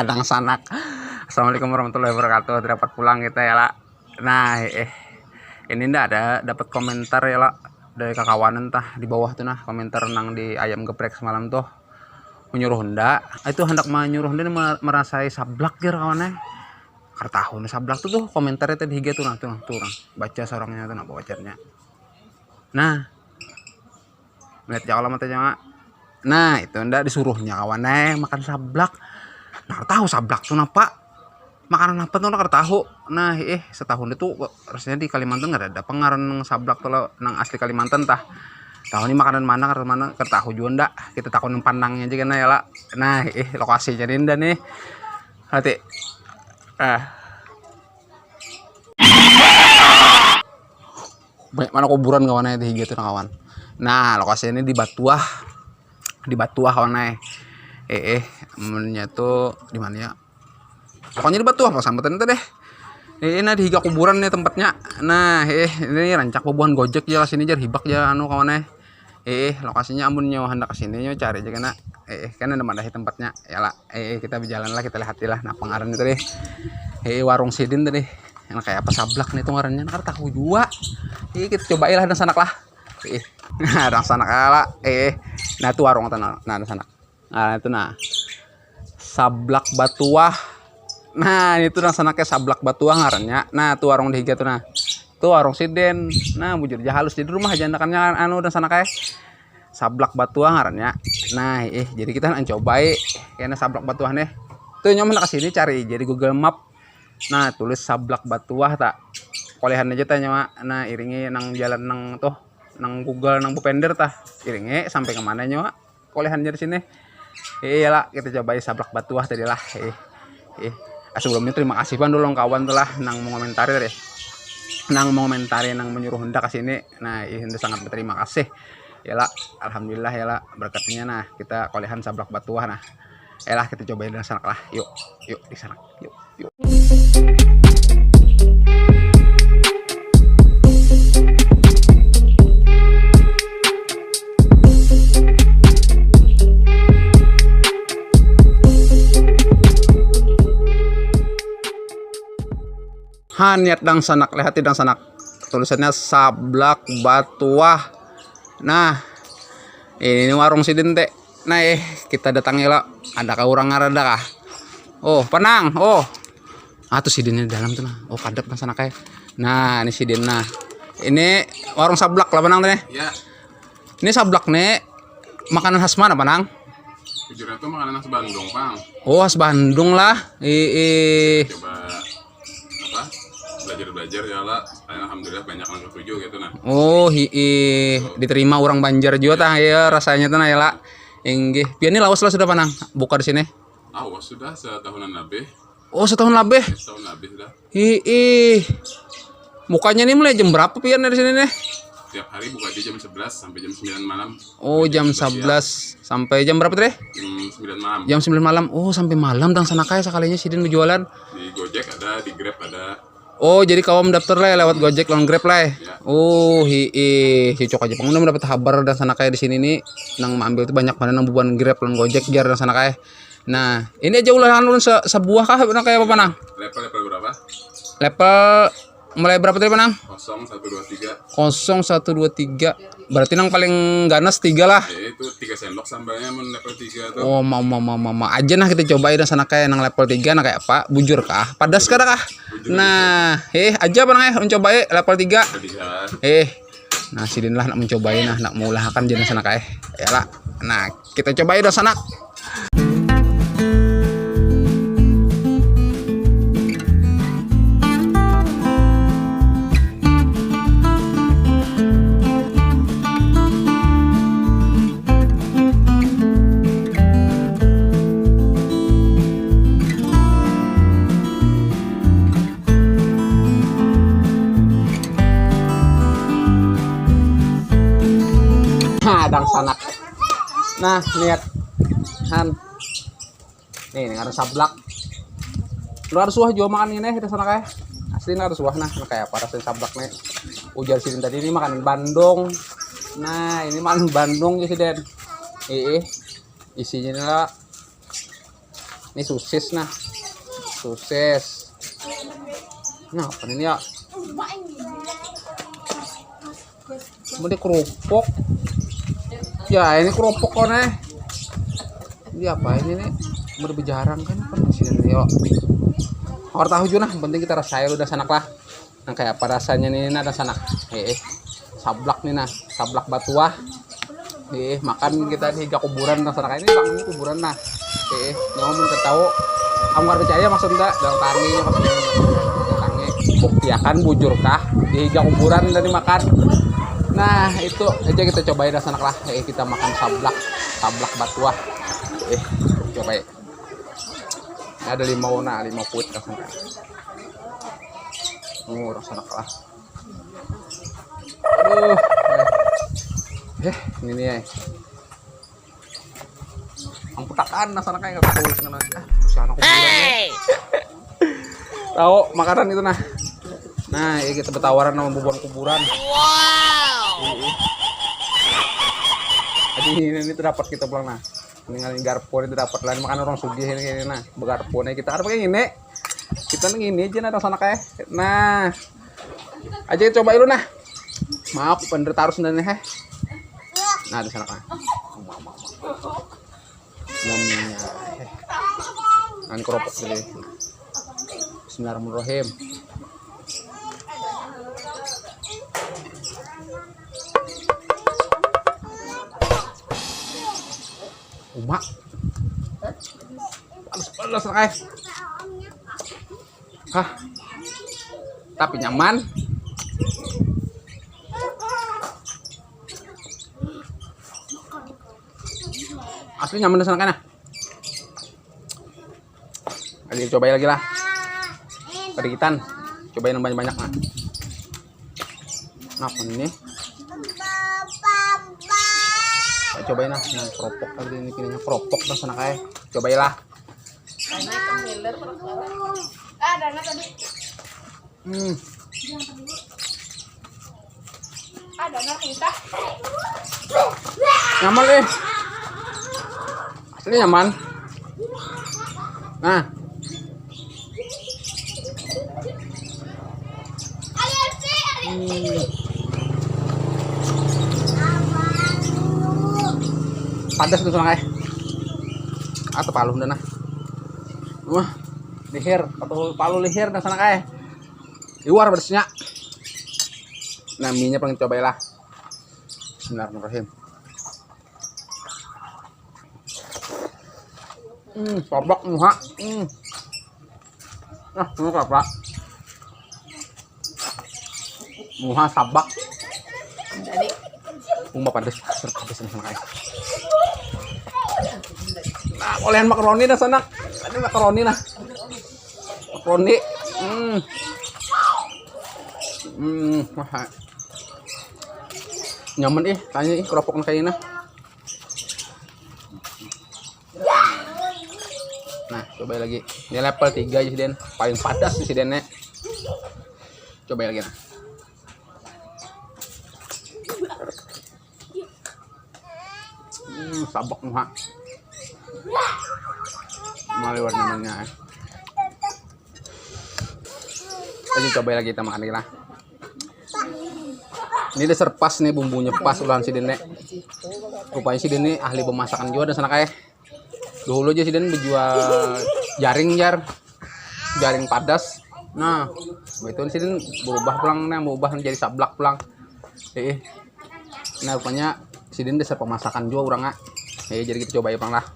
Adang sanak. Assalamualaikum warahmatullahi wabarakatuh. Dapat pulang kita ya lah. Nah, ini ndak ada dapat komentar ya lah dari kakawanan tah di bawah tuh nah komentar nang di ayam geprek semalam tuh menyuruh hendak itu hendak menyuruh hendak merasai sablak ya kawannya. Kartahun sablak tuh komentarnya tadi higa tuh nah tuh baca sorongnya tuh nah bacarnya. Nah, melihat jauh lama tanya. Nah, itu ndak disuruhnya kawannya makan sablak. Nah, tahu sablak tuh napa? Makanan apa tuh nak tahu. Nah, setahun itu rasanya di Kalimantan nggak ada pengaran sablak tuh nang asli Kalimantan tah. Tahu nih makanan mana tahu juga ndak. Kita takon pandangnya aja kan ya lah. Nah, lokasinya indah nih. Hati. Banyak mana kuburan kawannya di gitu kawan. Nah, lokasinya ini di Batuah. Di Batuah kawannya. Mennya tuh di mana ya? Pokoknya di Batuah pas sampetan itu deh. Ini di higa kuburan nih tempatnya. Nah, ini rancak bubuhan Gojek ya sini jar hibak ya anu kawannya. Lokasinya amun nyawa hendak kesini nyawa cari aja kena. Kan ada madahi tempatnya. Ya lah, kita berjalan lah kita lihatilah. Nah, pengaran itu deh. Warung Sidin tadi. Yang kayak apa sablak nih tuh ngarannya. Ntar tahu juga. Kita cobailah dan sanak lah. Nah, dan sanak lah. Nah, itu warung tanah. Nah, dan sanak. Nah, itu nah. Sablak Batuah. Nah, itu nang sanaknya sablak Batuah ngarannya. Nah, tuh warung dihiga tuh nah. Tuh warung Siden. Nah, bujur aja halus di rumah aja ndakannya anu dan sanaknya sablak Batuah ngarannya. Nah, jadi kita nang cobai kayaknya sablak Batuah nih. Tuh nyoman ke sini cari jadi Google Map. Nah, tulis sablak Batuah tak. Kolehan aja tanya nah iringi nang jalan nang tuh nang Google nang Bupender tah. Iringi sampai kemana nyawa? Kolehan dari sini. Iyalah, kita cobai sablak Batuah tadi lah. Sebelumnya terima kasih pan dulu kawan telah nang mengomentari tadi. Nang mengomentari nang menyuruh hendak ke sini. Nah, ini sangat berterima kasih. Yalah, alhamdulillah yalah berkatnya nah kita kolehan sablak Batuah nah. Yalah kita cobain di sana lah. Yuk di sana. Yuk. Niat dang sanak lehati dang sanak tulisannya sablak Batuah. Nah, ini warung Sidin teh. Nah, kita datangi lah. Ada kah orang ngarada kah? Oh, penang. Oh. Tuh Sidinnya di dalam tuh nah. Oh, kadep dang sanak kayak. Nah, ini Sidin nah. Ini warung sablak lah penang teh. Ya. Ini sablak nih makanan khas mana penang? Kejuran itu makanan khas Bandung, Pang. Oh, khas Bandung lah. Coba belajar ya lah. Alhamdulillah banyak yang setuju gitu nah. Oh, diterima orang Banjar juga tah ya rasanya tuh nah ya lah. Inggih. Pian ini lawas lah sudah panang buka di sini. Awas sudah setahunan lebih. Oh, setahun lebih. Setahun lebih sudah. Mukanya nih mulai jam berapa pian dari sini nih? Tiap hari buka di jam 11 sampai jam 9 malam. Oh, jam 11 sampai jam berapa teh? Jam 9 malam. Jam 9 malam. Oh, sampai malam tang sana kaya sekalinya Sidin berjualan. Di Gojek ada, di Grab ada. Oh, jadi kawan daftar lah lewat Gojek lawan Grab lah. Ya. Oh, si cok aja pengen dapat kabar dan sana kaya di sini nih nang ambil itu banyak mana nang bubuhan Grab lawan Gojek jar dan sana kaya. Nah, ini aja ulahan ulun sebuah kah kayak apa panang? Level berapa? Level mulai berapa tadi panang? 0123. 0123. Berarti nang paling ganas 3 lah. Itu 3 sendok sambalnya level 3 tuh. Oh, mau aja nah kita cobain dan sana kayak nang level 3 nah kayak apa? Bujur kah? Padas kah kah? Nah, aja apa nang mencoba level 3. Nah, Sidin lah nak mencobain nah nak mengulahkan jenis sana kayak. Yalah. Nah, kita cobain dan sana. Dang sanak. Nah, lihat. Nih ngaran sablak. Lu harus suah juga makan ini kita sana kayak. Asli harus suah nah kayak apa rasanya sablak nih. Ujar Sidin tadi ini makanan Bandung. Nah, ini makanan Bandung ya Sidin. Isinya lah Ini sosis nah. Sosis. Nah, apa ini ya? Kemudian kerupuk. Ya, ini kerupuk kok nih. Ini apa ini nih? Lebih jarang kan di sini yuk. Orang tahu juga nah, penting kita rasain udah sanak lah. Nah, kayak apa rasanya nih ada sanak. Sablak nih nah, sablak batuah. Makan kita di kuburan nah sanak ini bang ini kuburan nah. Ngomong kita tahu. Kamu nggak percaya maksudnya dalam tanginya maksudnya tangi. Buktiakan bujurkah di kuburan dan dimakan. Nah, itu aja kita cobain sanak lah. Kita makan sablak batuah. Coba ya. Ada 5 kuit rasanya. Rasa lah. Aduh. Ini nih ya. Ang putakan nasana kayak enggak tulis ngana. Si anak kuburan. Tahu makanan itu nah. Nah, ini kita bertawaran sama bubur kuburan. Wow. Jadi ini terdapat kita pulang nah. Ninggalin garpo itu dapat lain makan orang sugih ini nah begarpo nih kita ada pakai ini kita ngini aja nah sana kayak nah aja coba dulu nah maaf bener taruh sendiri nah di sana kan namanya nanti keropok dulu. Bismillahirrahmanirrahim. Umak panas lah hah tapi nyaman asli nyaman di sana kan lagi cobain lagi lah kedikitan cobain yang banyak-banyak nah apa ini cobain lah yang keropok tadi ini pilihnya keropok dan sana kayak cobailah nyaman asli nyaman nah padas tuh sana kayak atau palu udah nah wah leher atau palu leher dan sana kayak luar pedasnya nah minyak pengen cobailah. Bismillahirrahmanirrahim. Sabak muha nah ini apa muha sabak padas padas sana kayak nah olehan makaroni dah sana ada makaroni nah makaroni wah nyaman tanya keropok kayak nah coba lagi ini level 3 aja sih Den paling padas sih Dennya coba lagi nah sabak muha malewar namanya aja coba lagi kita makan lagi lah ini dasar pas nih bumbunya pas ulang si Dene rupanya si Dene ahli pemasakan juga dan sana kayak dulu aja si Dene berjual jaring padas nah itu si Dene berubah pulang nih berubah menjadi sablak pulang nah rupanya si Dene dasar pemasakan juga orang nggak jadi kita coba ya pulang lah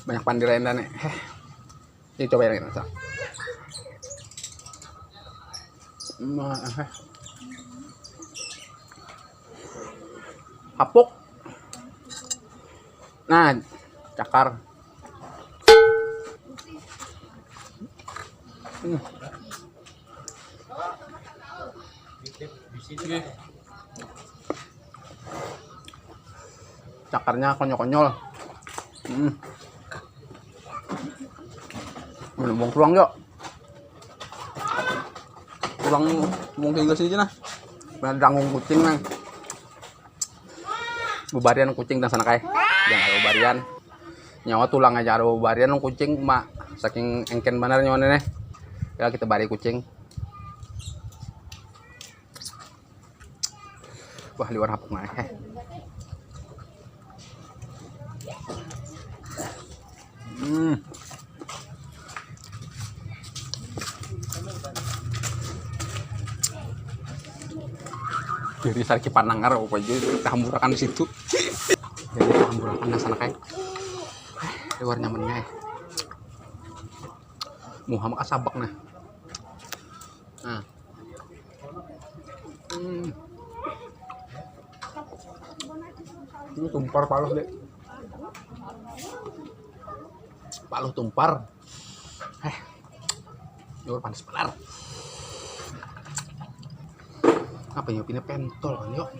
banyak pandiran dan jadi coba ya kita hapuk nah cakar cakarnya konyol-konyol buang pulang yuk pulang mungkin ke sini nah dangung kucing nang bubarian kucing dan sana kayak jangan bubarian Nyawa tulang aja ada barian nong kucing mak saking engken bener nyawa nih. Ya kita bari kucing. Wah liwar hapuk mah. Jadi sarki panangar apa aja hamburakan di situ. Jadi hamburakan nang sana kayak. Luar nyamannya. Muhammad kasabak nah. Nah. Ini tumpar paluh deh. Paluh tumpar. Luar panas pelar. Apa yang pindah pentol kan yuk.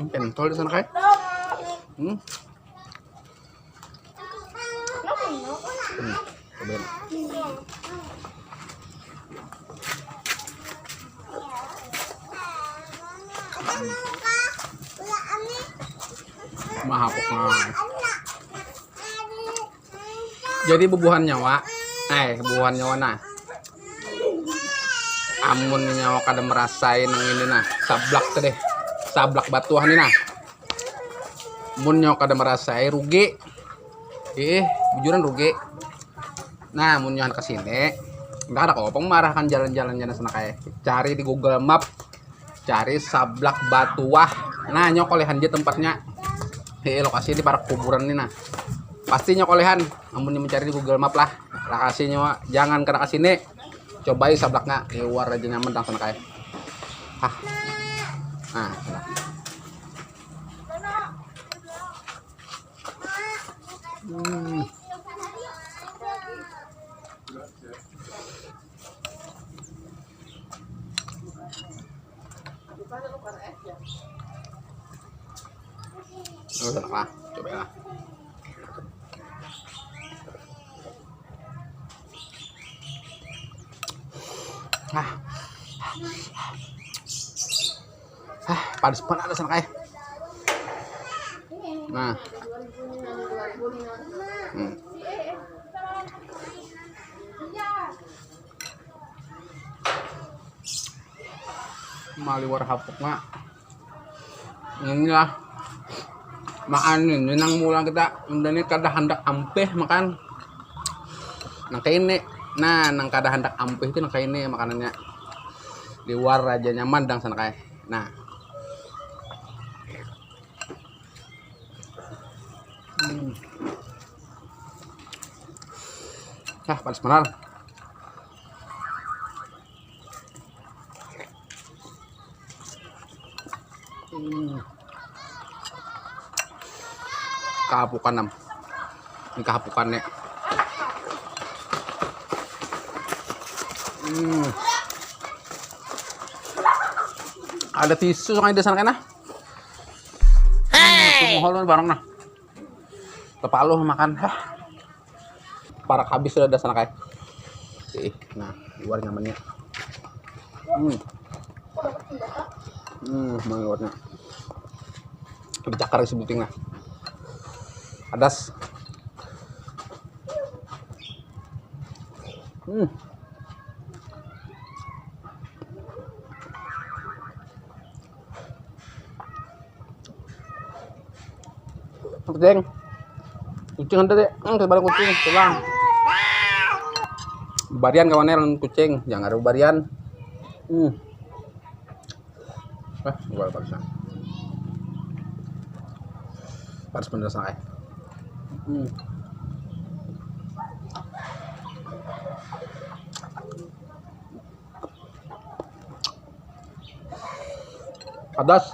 Pentol di sana kayak. Cobain. Mahapok nah. Jadi bubuhan nyawa. Bubuhan nyawa nah. Amun nyawa kada merasain yang ini nah, sablak teh deh. Sablak batuan ini nah. Mun nyawa kada merasain rugi. Bujuran rugi. Nah, mun nyawa kesini, enggak ada kok marahkan jalan-jalan sana kayak. Cari di Google Map, cari sablak batuah. Nah, nyokolehan aja tempatnya. Lokasi di para kuburan ini nah. Pasti nyokolehan. Amun mencari di Google Map lah. Lokasinya jangan kena kesini. Cobain sablaknya, luar aja nyaman langsung kayak. Nah, udah lah, cobain lah. Panas ada sana kayak. Nah. Maliwar hapuk mak. Inilah makan ini nang mulang kita ini kada hendak ampeh makan. Nang kaini. Nah, nang kada hendak ampeh itu nang kaini makanannya. Liwar aja nyaman dang sana kayak. Nah. Panas benar. Kahapukan nam. Ini kahapukannya. Ada tisu sama di sana kan nah. Mohon barang nah. Tepaluh makan. Para habis sudah ada sana kayak. Nah, luar nyamannya. Luarnya. Dicakar sebuting nah. Adas. Kucing ada deh, barang kucing, pulang. Barian kawannya lawan kucing, jangan ada barian. Gua paksa. Panas bener sangat. Adas.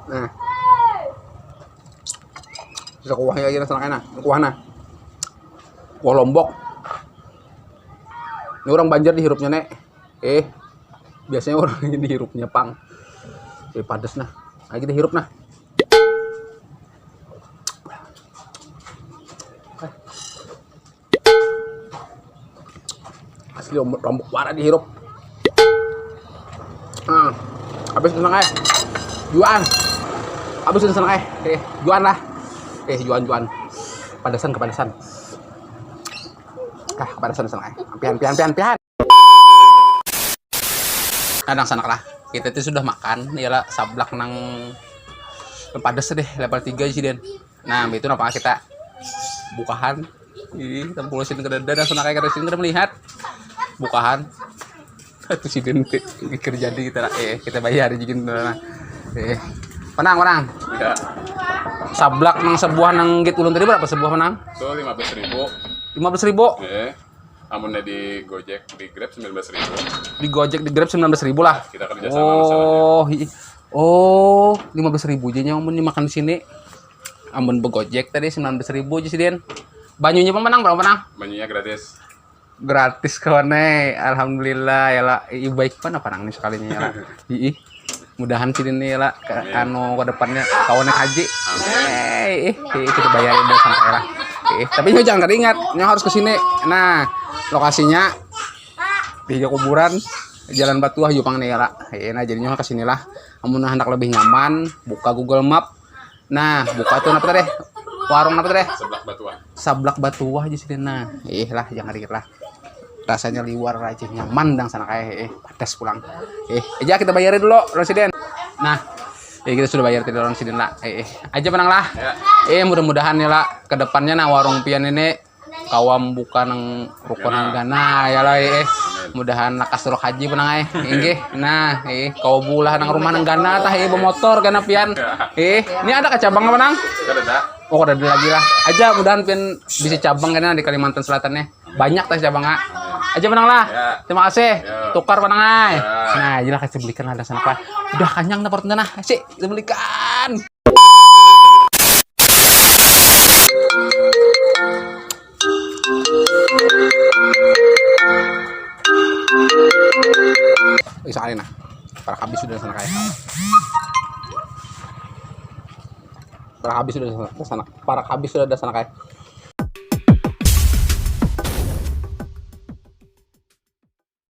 Nah, bisa kuahnya lagi nasa kena, kuah nah, kuah Lombok. Ini orang Banjar dihirupnya nek, Biasanya orang ini dihirupnya pang. Padas nah. Ayo kita hirup nah. Asli rambut parah dihirup. Habis senang aja. Juan. Habis senang aja. Juan lah. Juan. Kepanasan. Kepanasan senang aja. Pian. Kadang sana lah. Kita itu sudah makan, ialah sablak nang padas deh level 3 sih Den. Nah, itu apa kita bukahan. Ih, kita pulusin ke dada dan sana kayak kita melihat bukahan. Itu si Den pikir jadi kita bayar jikin nah. Menang. Ya. Sablak nang sebuah nang gate ulun tadi berapa sebuah menang? Itu 15.000. 15.000. Amunnya di Gojek, di Grab 19.000. Di Gojek, di Grab 19.000 lah. Kita kerja sama masalahnya. Oh, 15.000 jadinya amun makan di sini. Amun begojek tadi 19.000 aja sih Den. Banyunya pemenang berapa menang? Banyunya gratis. Gratis kawan alhamdulillah ya lah. Baik apa nang nih sekalinya ya lah. Mudahan sih ini ya lah anu ke depannya kawannya haji. Kita bayarin deh sampai lah. Tapi nyo jangan teringat, nyo harus ke sini. Nah, lokasinya di kuburan Jalan Batuah Jupang nih ya lah. Nah, jadinya ke sini lah. Amun hendak lebih nyaman, buka Google Map. Nah, buka tuh apa tadi? Warung apa tadi? Sablak Batuah aja sih nah. Lah jangan dikit lah. Rasanya liwar aja nyaman dang sana kayak padas pulang. Aja kita bayarin dulu Residen. Nah, kita sudah bayar tidak Residen lah. Aja menang lah. Ya. Mudah-mudahan ya lah kedepannya nah warung pian ini kawam buka nang rukunan gana ya lah mudahan lakas turok haji penang inggih. Nah, kau bulah nang rumah nang gana tah bermotor gana pian. Ini ada ke cabang menang? Ada. Oh, ada lagi lah. Aja mudahan pian bisa cabang gana di Kalimantan Selatannya. Banyak tah cabang aja menang lah. Ya. Terima kasih. Ya. Tukar menang ya. Nah, jelas kasih belikan ada sana Pak. Udah kanyang na perutnya nah. Sih, kita belikan. Sekali nah. Para habis sudah sana kaya. Para habis sudah sana kaya.